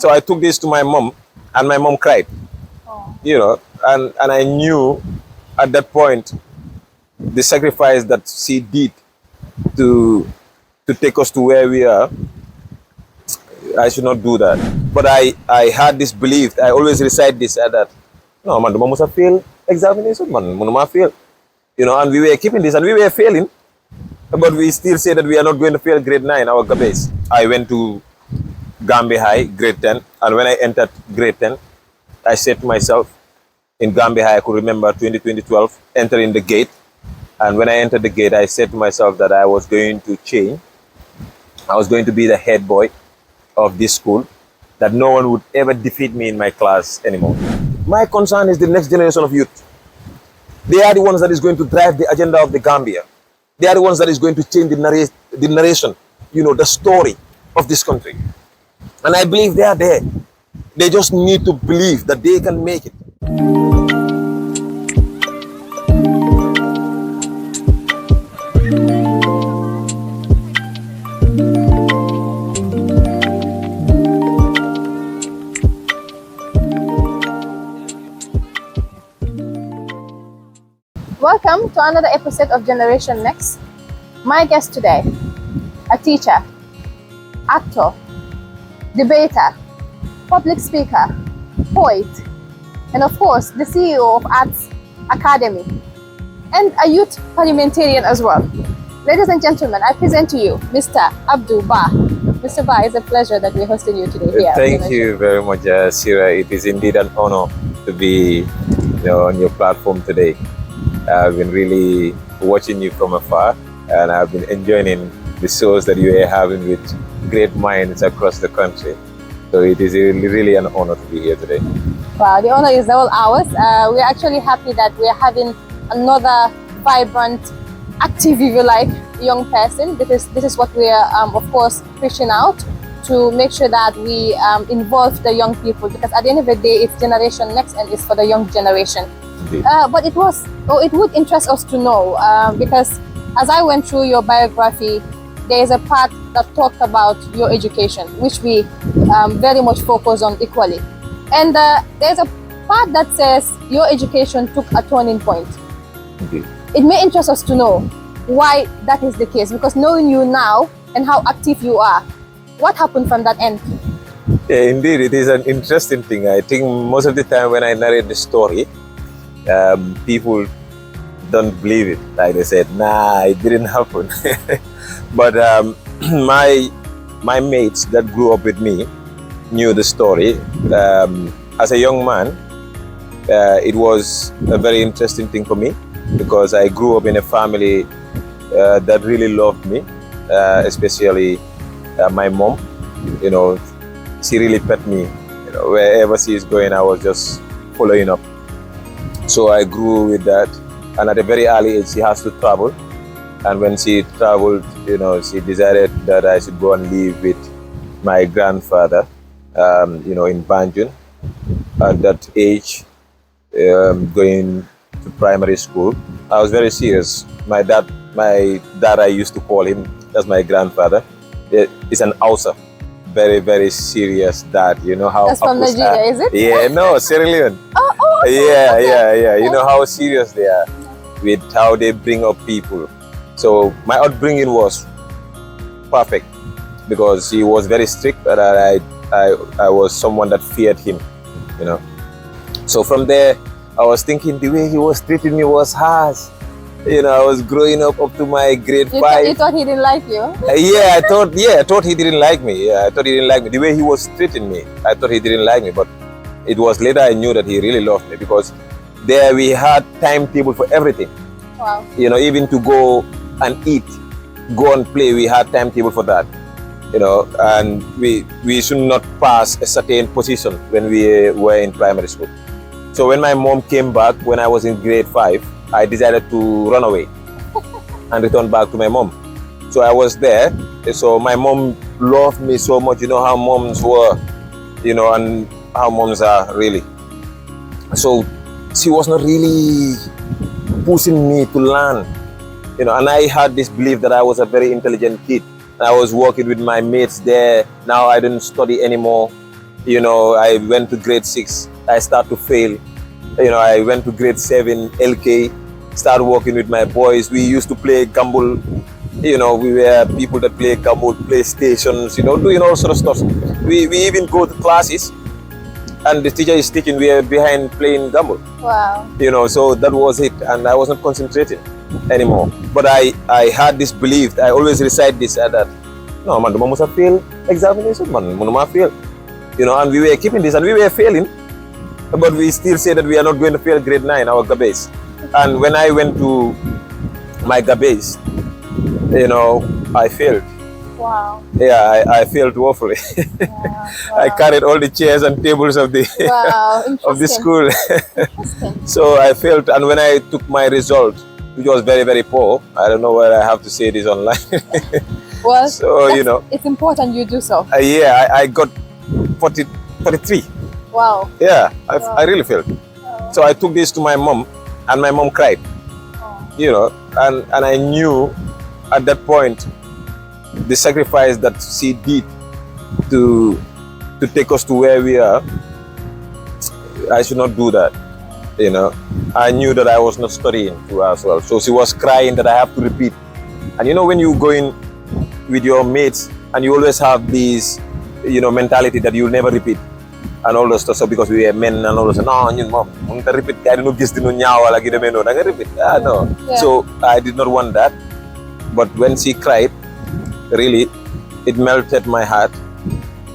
So I took this to my mom, and my mom cried. Oh. And I knew at that point the sacrifice that she did to take us to where we are. I should not do that. But I had this belief. I always recite this that no man, must have fail examination, man, must fail. And we were keeping this and we were failing, but we still say that we are not going to fail grade 9, our base. I went to Gambia High, grade 10, and when I entered grade 10, I said to myself, in Gambia High, I could remember 2012, entering the gate. And when I entered the gate, I said to myself that I was going to change. I was going to be the head boy of this school, that no one would ever defeat me in my class anymore. My concern is the next generation of youth. They are the ones that is going to drive the agenda of the Gambia. They are the ones that is going to change the narration, the story of this country. And I believe they are there. They just need to believe that they can make it. Welcome to another episode of Generation Next. My guest today, a teacher, actor, debater, public speaker, poet, and of course, the CEO of Arts Academy, and a youth parliamentarian as well. Ladies and gentlemen, I present to you Mr. Abdou Ba. Mr. Ba, it's a pleasure that we're hosting you today here. Thank you very much, Sira. It is indeed an honor to be on your platform today. I've been really watching you from afar, and I've been enjoying the shows that you are having with great minds across the country. So it is really an honor to be here today. Wow, the honor is all ours. We're actually happy that we're having another vibrant, active, if you like, young person. This is what we are, of course, pushing out to make sure that we involve the young people, because at the end of the day, it's Generation Next and it's for the young generation. But it would interest us to know, because as I went through your biography, there is a part that talked about your education, which we very much focus on equally. And there's a part that says your education took a turning point. Indeed. It may interest us to know why that is the case, because knowing you now and how active you are, what happened from that end? Yeah, indeed, it is an interesting thing. I think most of the time when I narrate the story, people don't believe it. Like they said, nah, it didn't happen. But my mates that grew up with me knew the story. As a young man, it was a very interesting thing for me, because I grew up in a family that really loved me, especially my mom. She really pet me. Wherever she is going, I was just following up. So I grew with that, and at a very early age, she has to travel. And when she traveled, she decided that I should go and live with my grandfather, in Banjul. At that age, going to primary school, I was very serious. My dad, I used to call him, that's my grandfather. He's an Hausa, very, very serious dad. You know how. That's from Nigeria, is it? Yeah, no, Sierra Leone. Oh, okay, yeah, okay. yeah. You know how serious they are with how they bring up people. So my upbringing was perfect, because he was very strict, but I was someone that feared him. So from there, I was thinking the way he was treating me was harsh. I was growing up to my grade 5. You thought he didn't like you? I thought he didn't like me. Yeah, I thought he didn't like me. The way he was treating me, I thought he didn't like me. But it was later I knew that he really loved me, because there we had timetable for everything. Wow. Even to go and eat, go and play, we had timetable for that. And we should not pass a certain position when we were in primary school. So when my mom came back, when I was in grade 5, I decided to run away and return back to my mom. So I was there. So my mom loved me so much. You know how moms were, and how moms are really. So she was not really pushing me to learn. And I had this belief that I was a very intelligent kid. And I was working with my mates there. Now I didn't study anymore. You know, I went to grade 6. I start to fail. You know, I went to grade 7, LK, started working with my boys. We used to play gamble. You know, we were people that play gamble, playstations, you know, doing all sort of stuff. We even go to classes and the teacher is teaching, we are behind playing gamble. Wow. You know, so that was it. And I wasn't concentrating anymore. But I had this belief, I always recite this, that, no, man, must have failed examination, man, must fail. You know, and we were keeping this and we were failing. But we still say that we are not going to fail grade 9, our gabes. And when I went to my gabes, you know, I failed. Wow. Yeah, I failed woefully. Wow. I carried all the chairs and tables of the Wow. of the school. Interesting. So I failed, and when I took my result, which was very, very poor, I don't know whether I have to say this online. Well, So, you know, it's important you do so. yeah, I got 43. Wow. Yeah, Wow. I really failed. Oh. So I took this to my mom, and my mom cried. Oh. You know, and I knew at that point the sacrifice that she did to take us to where we are. I should not do that. You know, I knew that I was not studying too as well. So she was crying that I have to repeat. And you know, when you go in with your mates and you always have this, you know, mentality that you'll never repeat and all those stuff. So because we are men and all those, no, you mom, repeat. I don't know, just no nyawa like no, repeat. Ah, no. Yeah. So I did not want that. But when she cried, really, it melted my heart.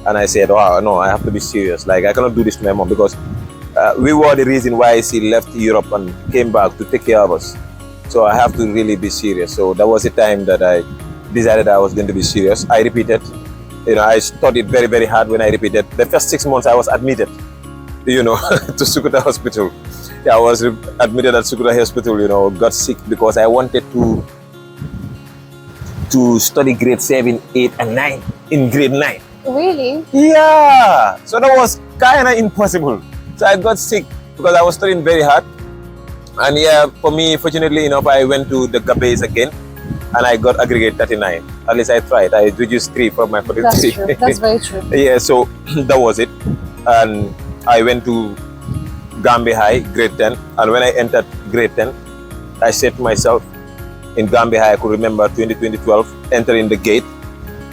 And I said, wow, no, I have to be serious. Like, I cannot do this to my mom because we were the reason why she left Europe and came back to take care of us. So I have to really be serious. So that was the time that I decided I was going to be serious. I repeated. You know, I studied very, very hard when I repeated. The first 6 months I was admitted, you know, to Sukuta Hospital. Yeah, I was admitted at Sukuta Hospital, you know, got sick because I wanted to study grade 7, 8, and 9 in grade 9. Really? Yeah, so that was kind of impossible. So I got sick because I was studying very hard. And yeah, for me, fortunately enough, I went to the Gabes again and I got aggregate 39. At least I tried. I reduced 3 from my 43. That's true. That's very true. Yeah, so that was it. And I went to Gambia High, grade 10. And when I entered grade 10, I said to myself, in Gambia High, I could remember 2012, entering the gate.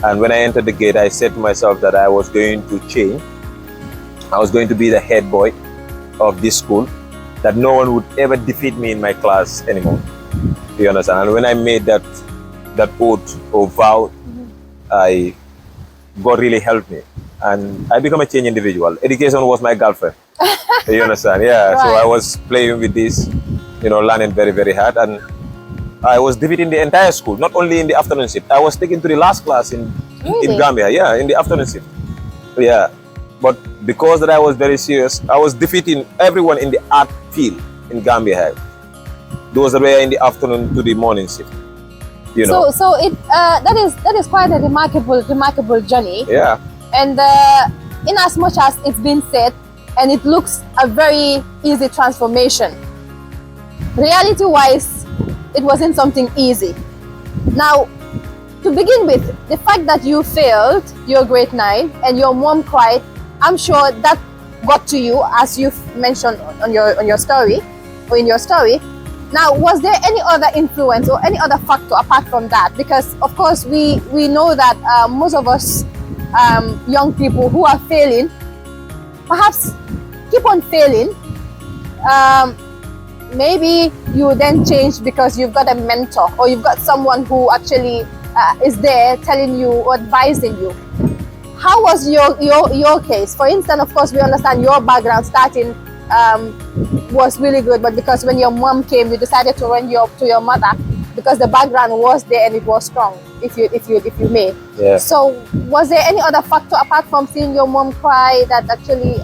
And when I entered the gate, I said to myself that I was going to change. I was going to be the head boy of this school, that no one would ever defeat me in my class anymore. You understand? And when I made that oath or vow, God really helped me. And I became a changed individual. Education was my girlfriend. You understand? Yeah. Right. So I was playing with this, you know, learning very, very hard. And I was defeating the entire school, not only in the afternoon shift. I was taken to the last class in Gambia, yeah, in the afternoon shift. Yeah. But because that I was very serious, I was defeating everyone in the art field in Gambia. Those that were in the afternoon to the morning shift. You know. So it that is quite a remarkable journey. Yeah. And in as much as it's been said, and it looks a very easy transformation, reality-wise, it wasn't something easy. Now, to begin with, the fact that you failed your grade 9 and your mom cried, I'm sure that got to you, as you've mentioned on your story, or in your story. Now, was there any other influence or any other factor apart from that? Because of course we know that most of us young people who are failing, perhaps keep on failing. Maybe you then change because you've got a mentor or you've got someone who actually is there telling you or advising you. How was your case? For instance, of course, we understand your background starting was really good, but because when your mom came, you decided to run to your mother because the background was there and it was strong, if you may. Yeah. So was there any other factor apart from seeing your mom cry that actually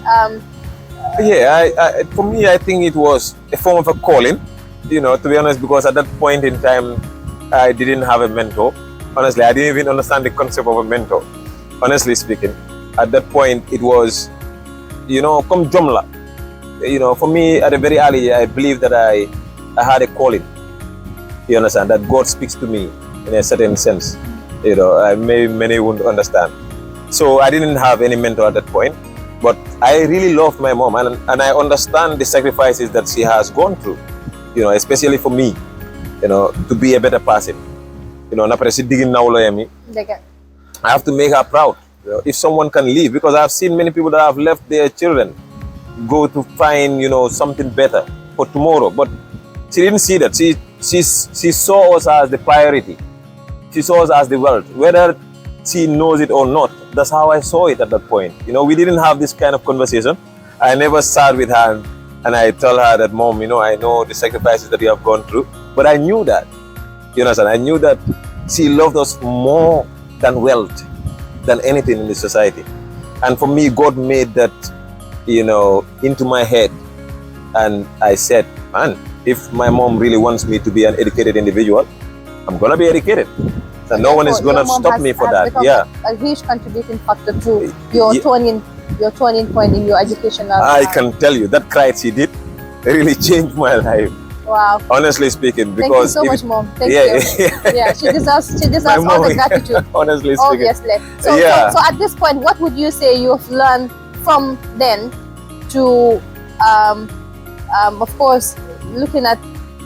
Yeah, for me, I think it was a form of a calling, you know, to be honest, because at that point in time, I didn't have a mentor. Honestly, I didn't even understand the concept of a mentor, honestly speaking. At that point, it was, you know, come Jomla. You know, for me, at a very early, I believe that I had a calling. You understand? That God speaks to me in a certain sense. You know, many wouldn't understand. So I didn't have any mentor at that point. But I really love my mom, and I understand the sacrifices that she has gone through, especially for me, to be a better person. I have to make her proud. If someone can leave, because I've seen many people that have left their children, go to find, something better for tomorrow. But she didn't see that. She saw us as the priority. She saw us as the world. Whether she knows it or not, that's how I saw it at that point. We didn't have this kind of conversation. I never sat with her and I tell her that, Mom, I know the sacrifices that you have gone through, but I knew that. You understand? I knew that she loved us more than wealth, than anything in the society. And for me, God made that, into my head. And I said, man, if my mom really wants me to be an educated individual, I'm going to be educated. And no one is going to stop me for that. Yeah. A huge contributing factor to your turning point in your educational. I can tell you that cry she did really changed my life. Wow. Honestly speaking, because thank you so much, Mom. Thank you. Yeah, she deserves all the gratitude. Honestly speaking. Obviously. So at this point, what would you say you've learned from then to, of course, looking at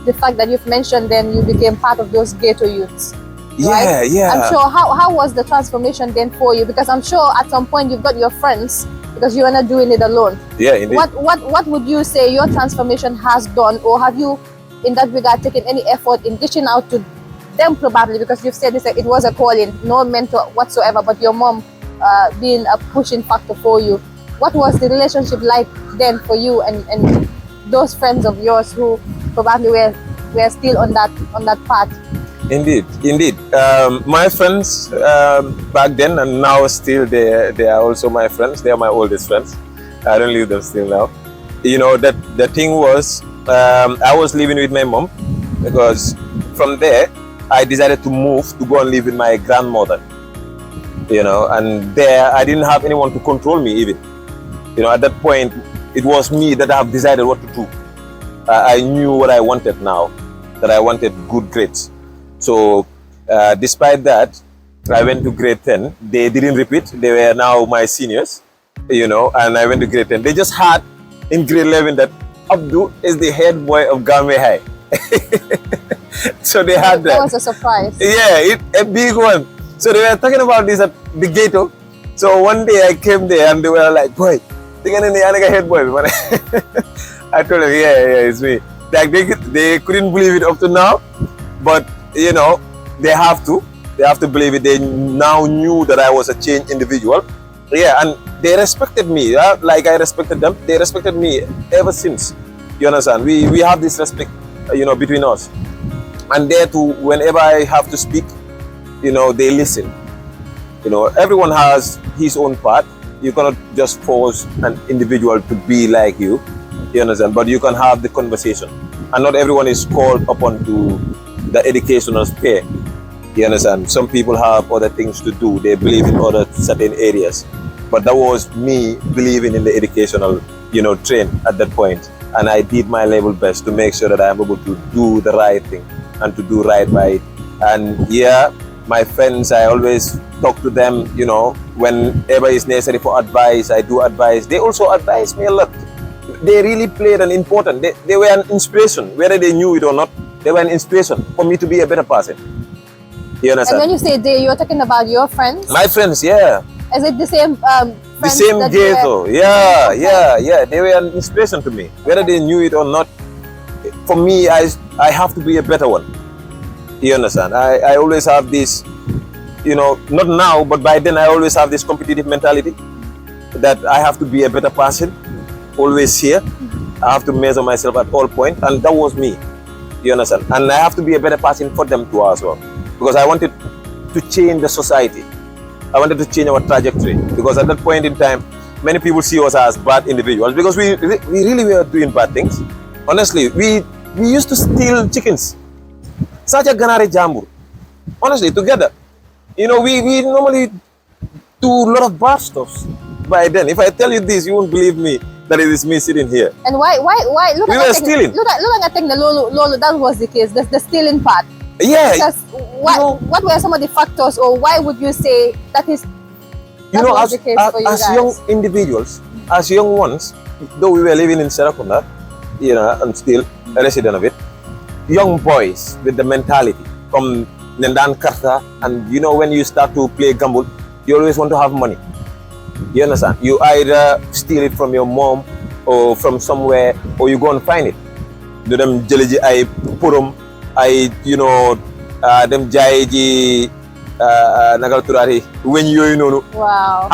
the fact that you've mentioned then you became part of those ghetto youths? Right? Yeah. I'm sure. How was the transformation then for you? Because I'm sure at some point you've got your friends, because you are not doing it alone. Yeah, indeed. What would you say your transformation has done, or have you, in that regard, taken any effort in reaching out to them, probably because you've said this, it was a calling, no mentor whatsoever, but your mom being a pushing factor for you? What was the relationship like then for you and those friends of yours who probably were still on that path? Indeed. My friends back then and now still, they are also my friends. They are my oldest friends. I don't leave them still now. That the thing was, I was living with my mom, because from there I decided to move to go and live with my grandmother. And there I didn't have anyone to control me even. At that point it was me that have decided what to do. I knew what I wanted now, that I wanted good grades. So despite that, I went to grade 10. They didn't repeat. They were now my seniors, and I went to grade 10. They just had in grade 11 that Abdou is the head boy of Gambe High. So they had that. That was a surprise. Yeah, a big one. So they were talking about this at the ghetto. So one day I came there and they were like, boy, they're going to head boy. I told them, yeah, it's me. Like they couldn't believe it up to now, but they have to believe it. They now knew that I was a changed individual. Yeah, and they respected me. Like I respected them. They respected me ever since. You understand? We have this respect, between us. And there too, whenever I have to speak, they listen. Everyone has his own part. You cannot just force an individual to be like you. You understand? But you can have the conversation. And not everyone is called upon to the educational sphere. You understand? Some people have other things to do. They believe in other certain areas. But that was me believing in the educational, train at that point. And I did my level best to make sure that I am able to do the right thing and to do right by it. And yeah, my friends, I always talk to them, whenever it's necessary for advice, I do advice. They also advise me a lot. They really played an important, they were an inspiration, whether they knew it or not. They were an inspiration for me to be a better person. You understand? And when you say they, you're talking about your friends? My friends, yeah. Is it the same friends? The same ghetto, yeah. They were an inspiration to me, whether they knew it or not. For me, I have to be a better one. You understand? I always have this, not now, but by then I always have this competitive mentality that I have to be a better person, always here. I have to measure myself at all points, and that was me. You understand? And I have to be a better person for them too as well, because I wanted to change the society. I wanted to change our trajectory, because at that point in time, many people see us as bad individuals because we really were doing bad things. Honestly, we used to steal chickens. Such a ganare jambu. Honestly, together. We normally do a lot of bad stuff by then. If I tell you this, you won't believe me that it is me sitting here. And why? Look we at were stealing. Look at the Lolo, that was the case, the stealing part. Yeah. Because what were some of the factors, or why would you say that was the case for you as guys? young individuals, as young ones, though we were living in Serakunda, and still a resident of it, young boys with the mentality from Nendan Karta, and when you start to play gamble, you always want to have money. You understand? You either steal it from your mom or from somewhere, or you go and find it. Do them jeleji ay purum, ay them jay ji nagal turari when Wow.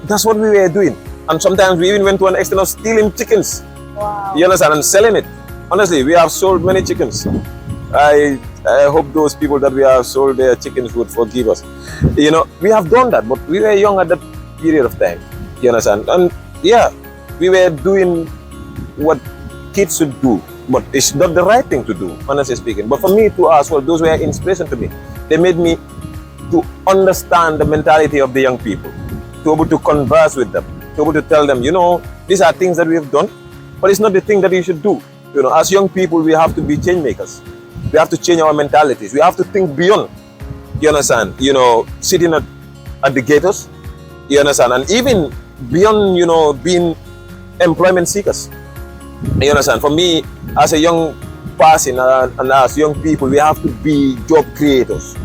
That's what we were doing. And sometimes we even went to an extent of stealing chickens. Wow. You understand? And selling it. Honestly, we have sold many chickens. I hope those people that we have sold their chickens would forgive us. We have done that, but we were young at that period of time. You understand? And yeah, we were doing what kids should do, but it's not the right thing to do, honestly speaking. But for me to ask, well, those were inspiration to me. They made me to understand the mentality of the young people, to be able to converse with them, to be able to tell them, these are things that we have done, but it's not the thing that you should do. As young people, we have to be change makers. We have to change our mentalities. We have to think beyond, you understand, sitting at the ghettos, you understand, and even beyond, being employment seekers. You understand? For me, as a young person and as young people, we have to be job creators.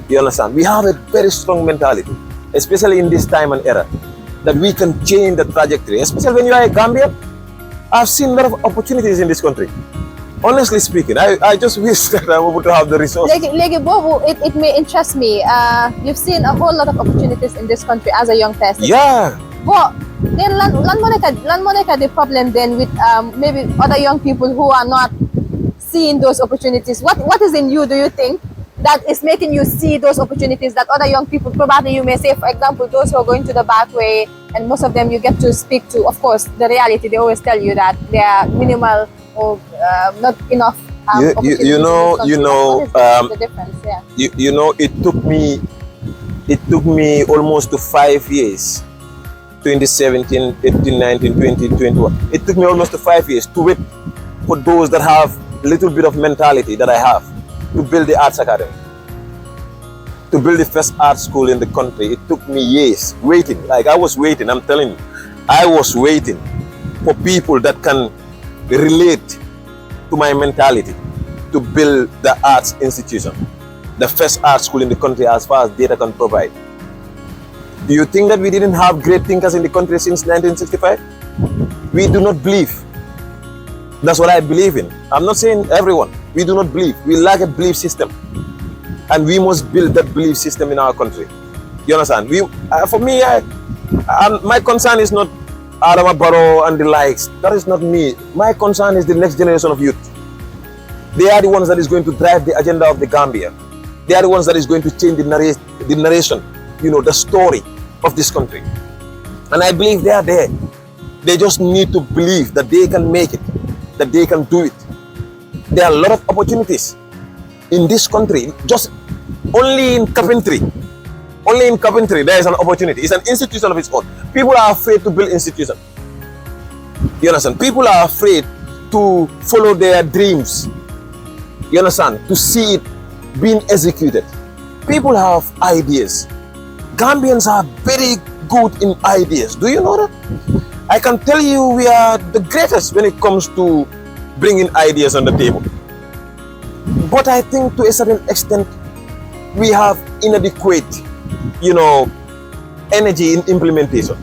You understand? We have a very strong mentality, especially in this time and era, that we can change the trajectory. Especially when you are a Gambian, I've seen a lot of opportunities in this country. Honestly speaking, I just wish that I'm able to have the resources. It may interest me. You've seen a whole lot of opportunities in this country as a young person. Yeah. But then, the problem then with maybe other young people who are not seeing those opportunities. What is in you, do you think, that is making you see those opportunities that other young people, probably you may say, for example, those who are going to the back way, and most of them you get to speak to, of course, the reality, they always tell you that they are minimal or not enough opportunities. The difference, yeah. It took me almost to 5 years, 2017, 18, 19, 20, 21. It took me almost to 5 years to wait for those that have a little bit of mentality that I have, to build the arts academy, to build the first art school in the country. It took me years waiting. Like I was waiting, I'm telling you, I was waiting for people that can relate to my mentality to build the arts institution, the first art school in the country as far as data can provide. Do you think that we didn't have great thinkers in the country since 1965? We do not believe. That's what I believe in. I'm not saying everyone. We do not believe. We lack a belief system. And we must build that belief system in our country. You understand? For me, my concern is not Adama Barrow and the likes. That is not me. My concern is the next generation of youth. They are the ones that is going to drive the agenda of the Gambia. They are the ones that is going to change the narration, the story of this country. And I believe they are there. They just need to believe that they can make it, that they can do it. There are a lot of opportunities in this country. Just only in carpentry there is an opportunity. It's an institution of its own. People are afraid to build institutions. You understand? People are afraid to follow their dreams. You understand? To see it being executed. People have ideas. Gambians are very good in ideas. Do you know that? I can tell you we are the greatest when it comes to bringing ideas on the table. But I think to a certain extent, we have inadequate, energy in implementation.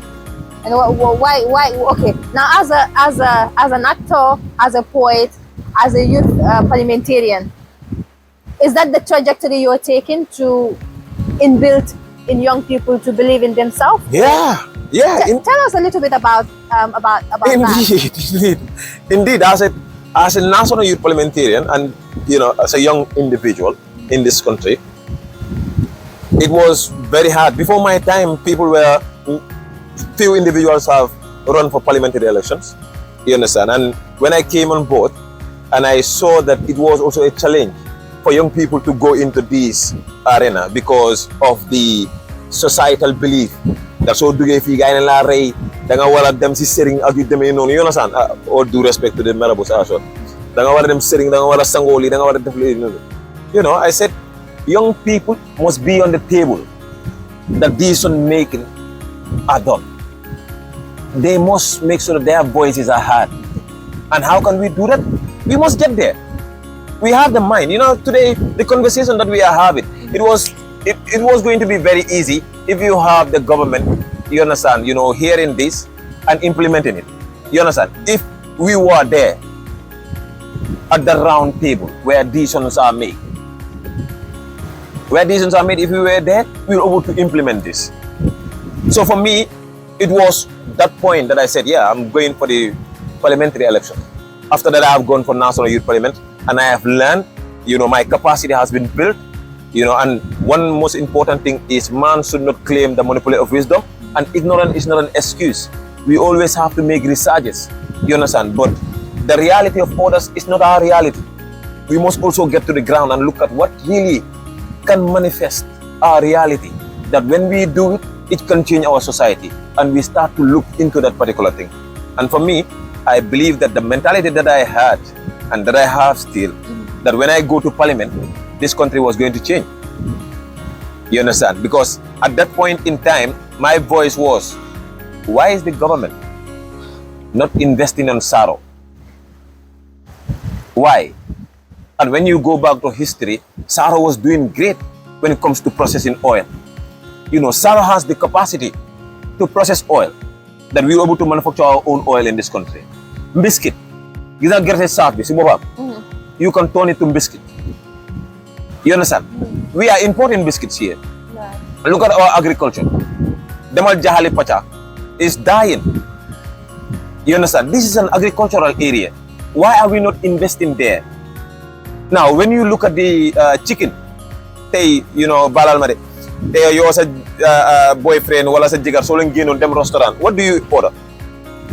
And why? Okay, now as an actor, as a poet, as a youth parliamentarian, is that the trajectory you're taking to inbuilt in young people to believe in themselves? Yeah. Tell us a little bit about that. Indeed. As a national youth parliamentarian and as a young individual in this country, it was very hard. Before my time, few individuals have run for parliamentary elections. You understand? And when I came on board, and I saw that it was also a challenge for young people to go into this arena because of the societal belief that so duge fi gaay na la ray da nga wara dem ci sering ak yu demé non you understand all due respect to the marabouts also da nga wara dem sering da nga wara sangoli da nga wara def li I said young people must be on the table that decision making are done. They must make sure that their voices are heard. And how can we do that? We must get there. We have the mind. You know, today, the conversation that we are having, it was going to be very easy if you have the government, you understand, you know, hearing this and implementing it. You understand? If we were there at the round table where decisions are made, if we were there, we were able to implement this. So for me, it was that point that I said, yeah, I'm going for the parliamentary election. After that, I have gone for National Youth Parliament, and I have learned, you know, my capacity has been built, you know, and one most important thing is man should not claim the monopoly of wisdom, and ignorance is not an excuse. We always have to make researches, you understand, but the reality of others is not our reality. We must also get to the ground and look at what really can manifest our reality, that when we do it, it can change our society, and we start to look into that particular thing. And for me, I believe that the mentality that I had and that I have still, that when I go to parliament, this country was going to change. You understand? Because at that point in time, my voice was, why is the government not investing on Saro? Why? And when you go back to history, Saro was doing great when it comes to processing oil. You know, Saro has the capacity to process oil, that we were able to manufacture our own oil in this country. Biscuit. You can turn it to biscuit. You understand? We are importing biscuits here. Yeah. Look at our agriculture. Demal Jahali Pacha is dying. You understand? This is an agricultural area. Why are we not investing there? Now, when you look at the chicken, hey, you know, Balal Made, you also boyfriend, wala sa jigar, so lang ginon dem restaurant. What do you order?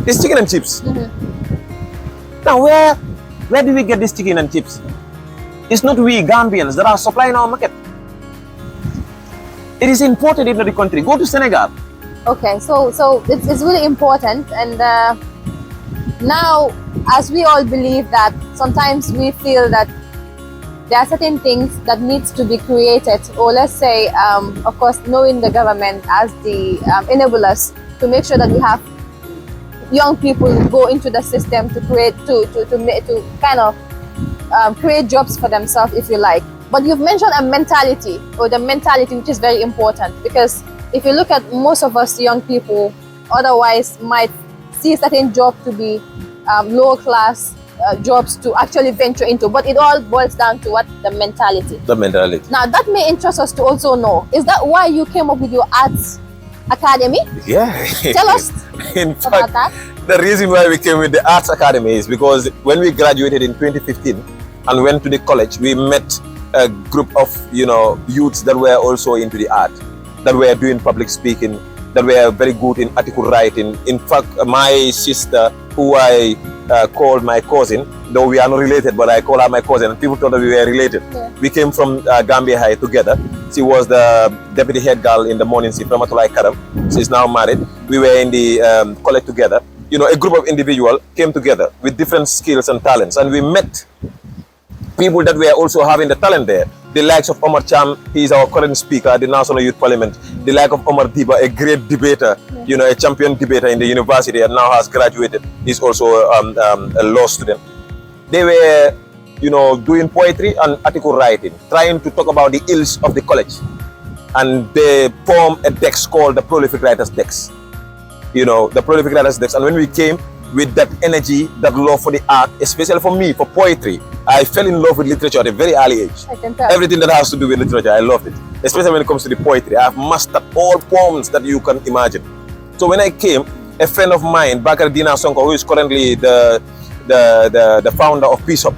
It's chicken and chips. Now, where do we get this chicken and chips? It's not we Gambians that are supplying our market. It is imported into the country. Go to Senegal. Okay, so it's really important, and now, as we all believe that sometimes we feel that there are certain things that needs to be created, or let's say, of course, knowing the government as the enablers to make sure that we have young people go into the system to create, to kind of create jobs for themselves, if you like. But you've mentioned a mentality, or the mentality, which is very important, because if you look at most of us young people, otherwise might see certain job to be lower class jobs to actually venture into, but it all boils down to what? The mentality. The mentality. Now that may interest us to also know, is that why you came up with your arts academy? Yeah. Tell us in about fact, that. The reason why we came with the arts academy is because when we graduated in 2015 and went to the college, we met a group of, you know, youths that were also into the art, that were doing public speaking, that were very good in article writing. In fact, my sister, who I called my cousin, though we are not related, but I call her my cousin, and people thought that we were related. Yeah. We came from Gambia High together. She was the deputy head girl in the morning shift, Ramatulai Karam. She's now married. We were in the college together. You know, a group of individuals came together with different skills and talents, and we met people that were also having the talent there. The likes of Omar Cham, he is our current speaker at the National Youth Parliament. The like of Omar Diba, a great debater, you know, a champion debater in the university and now has graduated. He's also a law student. They were, you know, doing poetry and article writing, trying to talk about the ills of the college. And they formed a desk called the Prolific Writers Desk. You know, the Prolific Writers Desk. And when we came with that energy, that love for the art, especially for me, for poetry, I fell in love with literature at a very early age. I can tell. Everything that has to do with literature, I loved it. Especially when it comes to the poetry. I have mastered all poems that you can imagine. So when I came, a friend of mine, Bakar Dina Sonko, who is currently the founder of Peace Hub,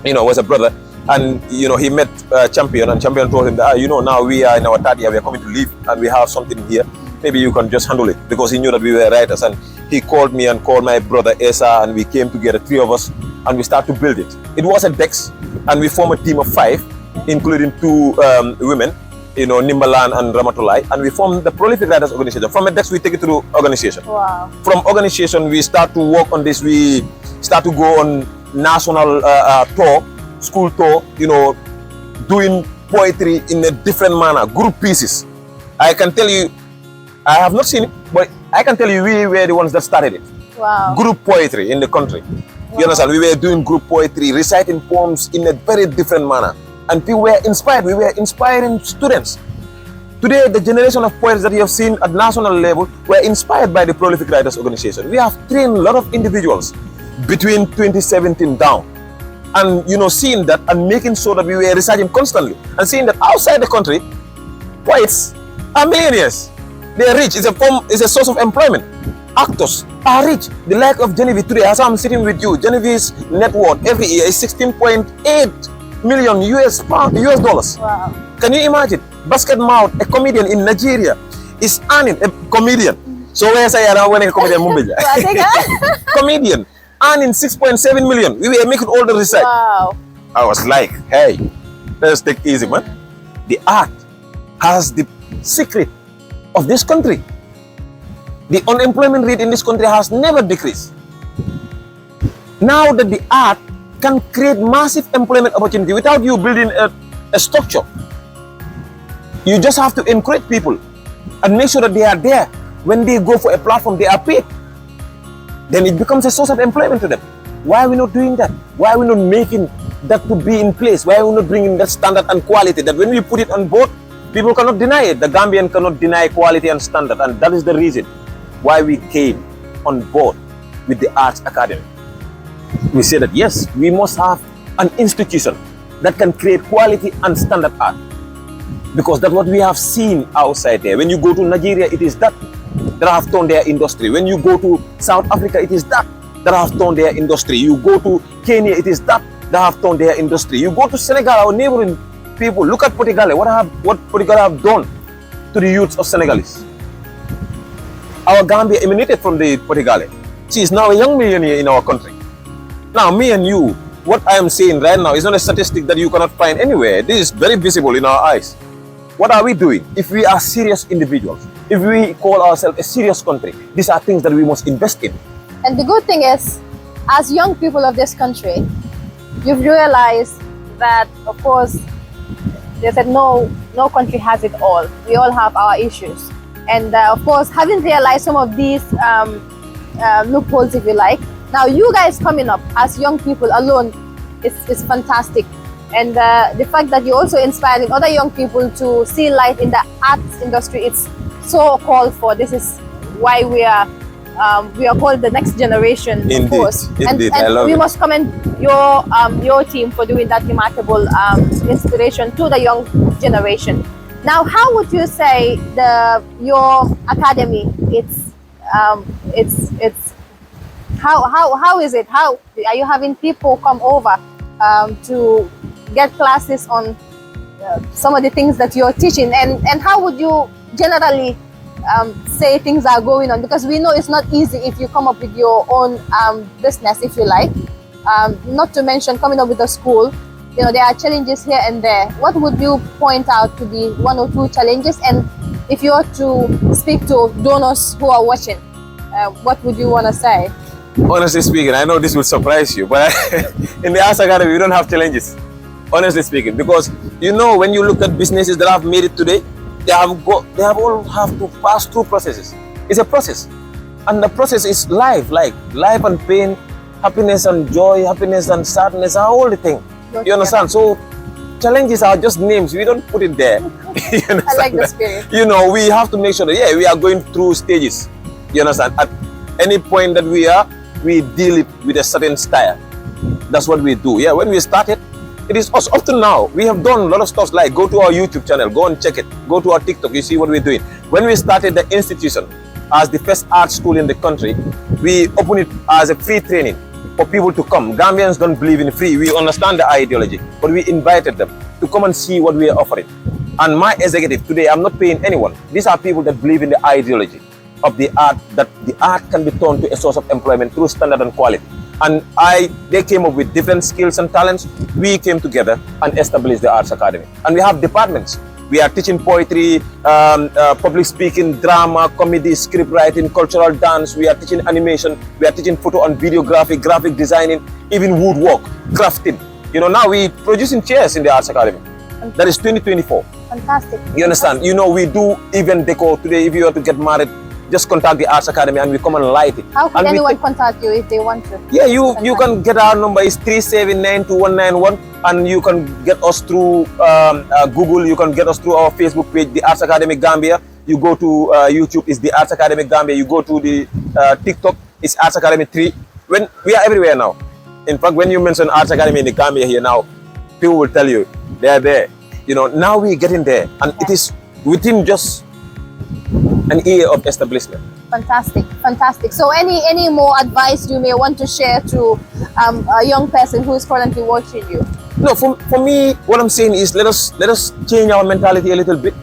you know, was a brother. And, you know, he met Champion, and Champion told him that, you know, now we are in our third year, we are coming to leave, and we have something here. Maybe you can just handle it, because he knew that we were writers. And he called me and called my brother Esa, and we came together, three of us, and we started to build it. It was a DEX, and we formed a team of 5, including 2 women, you know, Nimbalan and Ramatulai, and we formed the Prolific Writers Organization. From a DEX, we take it to organization. Wow. From organization, we start to work on this. We start to go on national tour, school tour, you know, doing poetry in a different manner, group pieces. I can tell you, I have not seen it, but I can tell you, we were the ones that started it. Wow. Group poetry in the country. You understand? We were doing group poetry, reciting poems in a very different manner. And people were inspired. We were inspiring students. Today, the generation of poets that you have seen at national level were inspired by the Prolific Writers Organization. We have trained a lot of individuals between 2017 down. And, seeing that and making sure that we were researching constantly. And seeing that outside the country, poets are millionaires. They are rich. It's a source of employment. Actors are rich. The like of Genevieve today, as I'm sitting with you, Genevieve's net worth every year is 16.8 million US dollars. Wow. Can you imagine? Basket Mouth, a comedian in Nigeria, is earning a comedian. So where say I when a comedian Mumbai? Comedian earning 6.7 million. We were making all the research. Wow. I was like, hey, let's take easy, man. The art has the secret of this country. The unemployment rate in this country has never decreased. Now that the art can create massive employment opportunity without you building a structure, you just have to encourage people and make sure that they are there. When they go for a platform, they are paid. Then it becomes a source of employment to them. Why are we not doing that? Why are we not making that to be in place? Why are we not bringing that standard and quality that when we put it on board, people cannot deny it. The Gambian cannot deny quality and standard, and that is the reason why we came on board with the Arts Academy. We say that yes, we must have an institution that can create quality and standard art, because that's what we have seen outside there. When you go to Nigeria, it is that have turned their industry. When you go to South Africa, it is that have turned their industry. You go to Kenya, it is that have turned their industry. You go to Senegal, our neighboring people, look at Portugal. What Portugal have done to the youths of Senegalese. Our Gambia emanated from the Portugal. She is now a young millionaire in our country. Now, me and you, what I am saying right now is not a statistic that you cannot find anywhere. This is very visible in our eyes. What are we doing? If we are serious individuals, if we call ourselves a serious country, these are things that we must invest in. And the good thing is, as young people of this country, you've realized that, of course, they said no country has it all. We all have our issues. And of course, having realized some of these loopholes, if you like, now you guys coming up as young people alone is fantastic. And the fact that you're also inspiring other young people to see light in the arts industry, it's so called for. This is why we are called the next generation, Indeed. of course. Indeed. And we must commend your team for doing that remarkable inspiration to the young generation. Now, how would you say your academy? How is it? How are you having people come over to get classes on some of the things that you're teaching, and how would you generally say things are going on? Because we know it's not easy if you come up with your own business, if you like. Not to mention coming up with a school. There are challenges here and there. What would you point out to be one or two challenges? And if you were to speak to donors who are watching, what would you want to say? Honestly speaking, I know this will surprise you, but in the Arts Academy, we don't have challenges. Honestly speaking, because when you look at businesses that have made it today, they have all have to pass through processes. It's a process, and the process is life, like life and pain, happiness and joy, happiness and sadness are all the things. You understand? So challenges are just names. We don't put it there. I like the spirit. We have to make sure that we are going through stages. You understand? At any point that we deal it with a certain style. That's what we do. Yeah, when we started, it is us. Up to now, we have done a lot of stuff like go to our YouTube channel, go and check it. Go to our TikTok, you see what we're doing. When we started the institution as the first art school in the country, we opened it as a free training for people to come. Gambians don't believe in free. We understand the ideology, but we invited them to come and see what we are offering. And my executive today, I'm not paying anyone. These are people that believe in the ideology of the art, that the art can be turned to a source of employment through standard and quality. And they came up with different skills and talents. We came together and established the Arts Academy. And we have departments. We are teaching poetry, public speaking, drama, comedy, script writing, cultural dance. We are teaching animation. We are teaching photo and videography, graphic designing, even woodwork, crafting. Now we producing chairs in the Arts Academy. That is 2024. Fantastic. You understand? We do event decor today. If you are to get married, just contact the Arts Academy and we come and light it. How can And we anyone take- contact you if they want to? Yeah, you can get our number is 3792191, and you can get us through Google. You can get us through our Facebook page, the Arts Academy Gambia. You go to YouTube, it's the Arts Academy Gambia. You go to the TikTok, it's Arts Academy 3. When we are everywhere now. In fact, when you mention Arts Academy in the Gambia here now, people will tell you they are there. You know, now we're getting there, and it is within just an year of establishment. Fantastic, fantastic. So any more advice you may want to share to a young person who is currently watching you? No, for me, what I'm saying is let us change our mentality a little bit.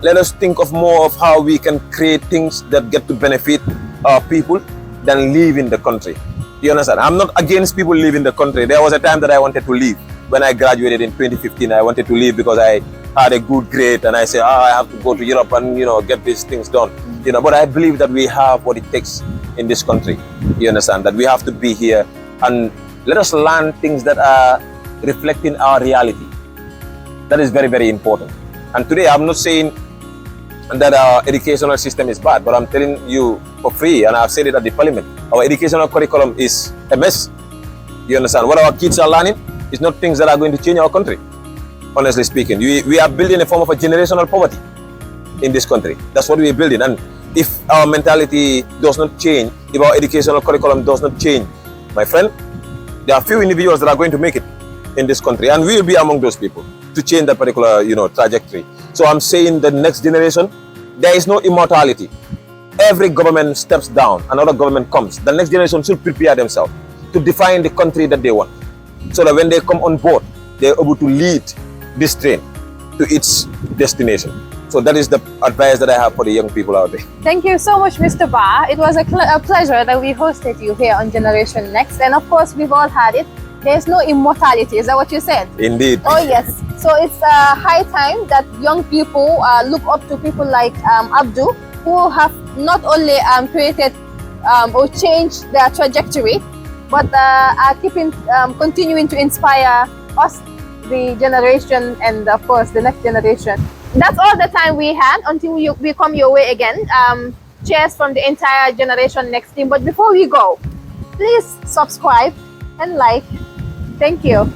Let us think of more of how we can create things that get to benefit our people than live in the country. You understand? I'm not against people leaving the country. There was a time that I wanted to leave. When I graduated in 2015, I wanted to leave because I had a good grade and I said, I have to go to Europe and, you know, get these things done. You know, but I believe that we have what it takes in this country. You understand? That we have to be here and let us learn things that are reflecting our reality. That is very, very important. And today I'm not saying that our educational system is bad, but I'm telling you for free, and I've said it at the parliament, our educational curriculum is a mess. You understand? What our kids are learning is not things that are going to change our country, honestly speaking. We are building a form of a generational poverty in this country. That's what we're building. And if our mentality does not change, if our educational curriculum does not change, my friend, there are few individuals that are going to make it in this country, and we will be among those people to change that particular, you know, trajectory. So I'm saying the next generation, there is no immortality. Every government steps down, another government comes. The next generation should prepare themselves to define the country that they want, so that when they come on board, they're able to lead this train to its destination. So that is the advice that I have for the young people out there. Thank you so much, Mr. Ba. It was a pleasure that we hosted you here on Generation Next. And of course, we've all had it. There's no immortality. Is that what you said? Indeed. Oh, yes. So it's high time that young people look up to people like Abdou, who have not only created or changed their trajectory, but are continuing to inspire us, the generation, and of course the next generation. That's all the time we had until we come your way again. Cheers from the entire Generation Next team. But before we go, please subscribe and like. Thank you.